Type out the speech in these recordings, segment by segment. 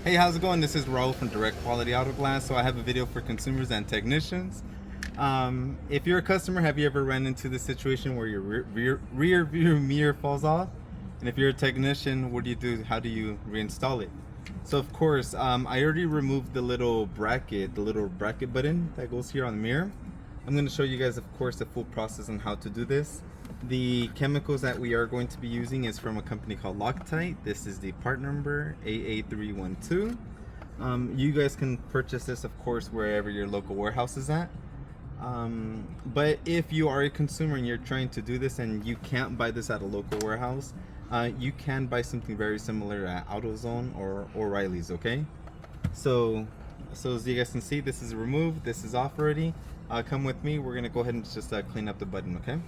Hey, how's it going? This is Raul from Direct Quality Auto Glass. So I have a video for consumers and technicians. If you're a customer, have you ever run into the situation where your rear view mirror falls off? And if you're a technician, what do you do? How do you reinstall it? So of course, I already removed the little bracket button that goes here on the mirror. I'm going to show you guys, of course, the full process on how to do this. The chemicals that we are going to be using is from a company called Loctite. This is the part number AA312. You guys can purchase this, of course, wherever your local warehouse is at. But if you are a consumer and you're trying to do this and you can't buy this at a local warehouse, you can buy something very similar at AutoZone or O'Reilly's, okay? So as you guys can see, this is removed, this is off already. Come with me, we're gonna go ahead and just clean up the button, okay?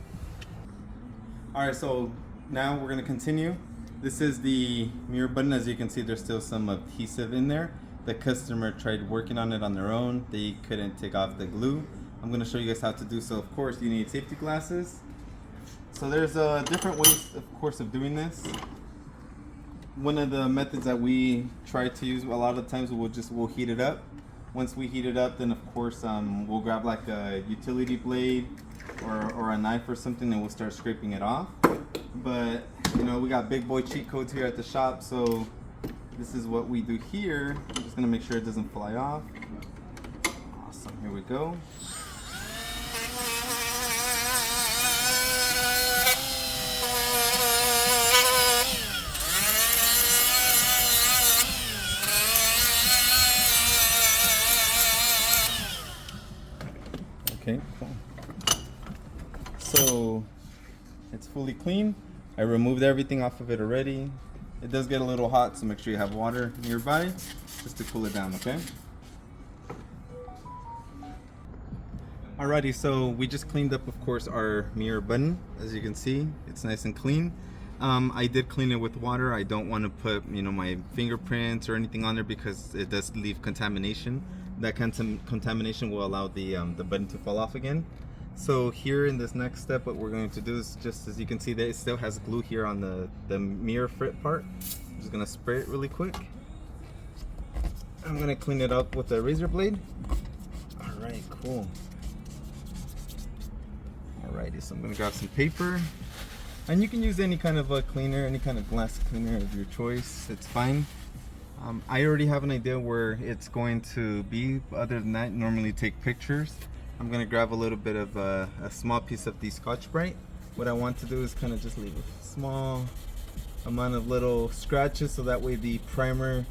Alright, so now we're gonna continue. This is the mirror button. As you can see, there's still some adhesive in there. The customer tried working on it on their own. They couldn't take off the glue. I'm gonna show you guys how to do so. Of course, you need safety glasses. So there's different ways, of course, of doing this. One of the methods that we try to use a lot of times, we'll heat it up. Once we heat it up, then of course we'll grab like a utility blade or a knife or something, and we'll start scraping it off. But you know, we got big boy cheat codes here at the shop, so this is what we do here. I'm just gonna make sure it doesn't fly off. Awesome, here we go. Okay, cool. So it's fully clean. I removed everything off of it already. It does get a little hot, so make sure you have water nearby just to cool it down, okay? Alrighty, so we just cleaned up, of course, our mirror button. As you can see, it's nice and clean. I did clean it with water. I don't want to put, you know, my fingerprints or anything on there because it does leave contamination. That contamination will allow the button to fall off again. So here in this next step, what we're going to do is, just as you can see, that it still has glue here on the mirror frit part. I'm just going to spray it really quick. I'm going to clean it up with a razor blade. Alright, cool. Alrighty, so I'm going to grab some paper. And you can use any kind of a cleaner, any kind of glass cleaner of your choice. It's fine. I already have an idea where it's going to be. Other than that, normally take pictures. I'm going to grab a little bit of a small piece of the Scotch-Brite. What I want to do is kind of just leave a small amount of little scratches so that way the primer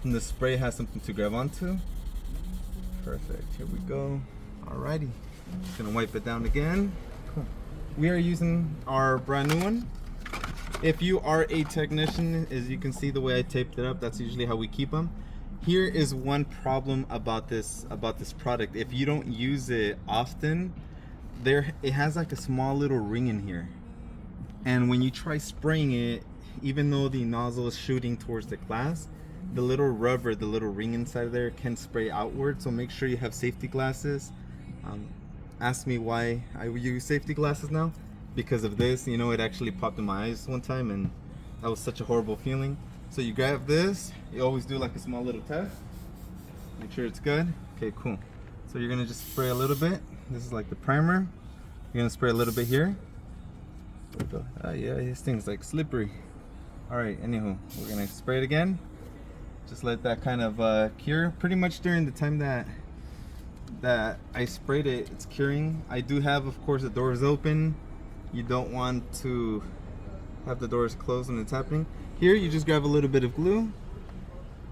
from the spray has something to grab onto. Perfect, here we go. Alrighty, just going to wipe it down again. Cool. We are using our brand new one. If you are a technician, as you can see the way I taped it up, that's usually how we keep them. Here is one problem about this product. If you don't use it often, it has like a small little ring in here. And when you try spraying it, even though the nozzle is shooting towards the glass, the little rubber, the little ring inside there can spray outward. So make sure you have safety glasses. Ask me why I use safety glasses now. Because of this, you know, it actually popped in my eyes one time and that was such a horrible feeling. So you grab this, you always do like a small little test, make sure it's good. Okay, cool. So you're gonna just spray a little bit. This is like the primer. You're gonna spray a little bit here. Yeah, this thing's like slippery. All right, anywho, we're gonna spray it again. Just let that kind of cure. Pretty much during the time that I sprayed it, it's curing. I do have, of course, the doors open. You don't want to have the doors closed when it's happening. Here you just grab a little bit of glue,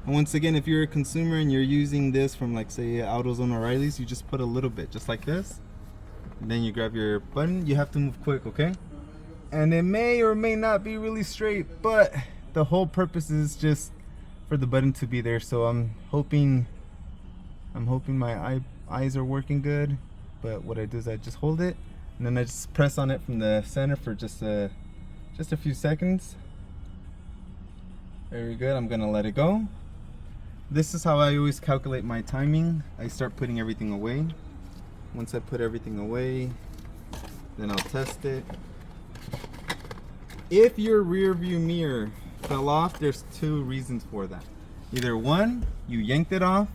and once again, if you're a consumer and you're using this from, like, say, AutoZone or O'Reilly's, you just put a little bit, just like this, and then you grab your button. You have to move quick, okay? And it may or may not be really straight, but the whole purpose is just for the button to be there. So I'm hoping my eyes are working good. But what I do is I just hold it, and then I just press on it from the center for just a few seconds. Very good. I'm gonna let it go. This is how I always calculate my timing. I start putting everything away. Once I put everything away, then I'll test it. If your rear view mirror fell off, there's two reasons for that. Either one, you yanked it off,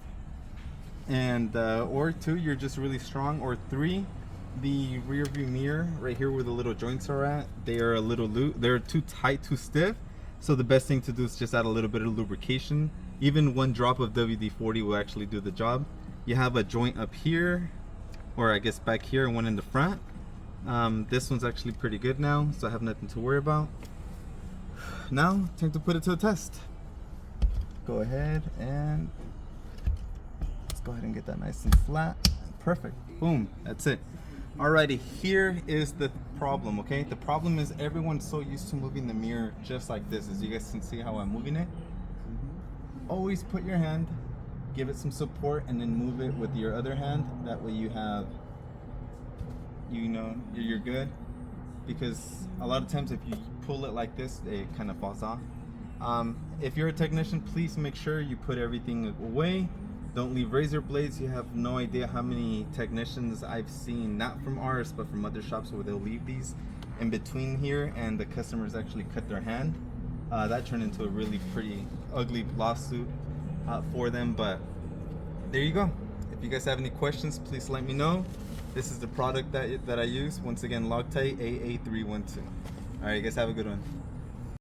and or two, you're just really strong, or three, the rear view mirror right here where the little joints are at, they are a little loose, they're too tight, too stiff. So the best thing to do is just add a little bit of lubrication. Even one drop of WD-40 will actually do the job. You have a joint up here, or I guess back here, and one in the front. This one's actually pretty good now, so I have nothing to worry about. Now, time to put it to the test. Go ahead and let's go ahead and get that nice and flat. Perfect. Boom. That's it. Alrighty, here is the problem, okay? The problem is everyone's so used to moving the mirror just like this. As you guys can see how I'm moving it. Always put your hand, give it some support, and then move it with your other hand. That way you have, you know, you're good. Because a lot of times if you pull it like this, it kind of falls off. If you're a technician, please make sure you put everything away. Don't leave razor blades. You have no idea how many technicians I've seen, not from ours, but from other shops, where they'll leave these in between here and the customers actually cut their hand. That turned into a really pretty ugly lawsuit for them, but there you go. If you guys have any questions, please let me know. This is the product that I use. Once again, Loctite AA312. All right, you guys have a good one.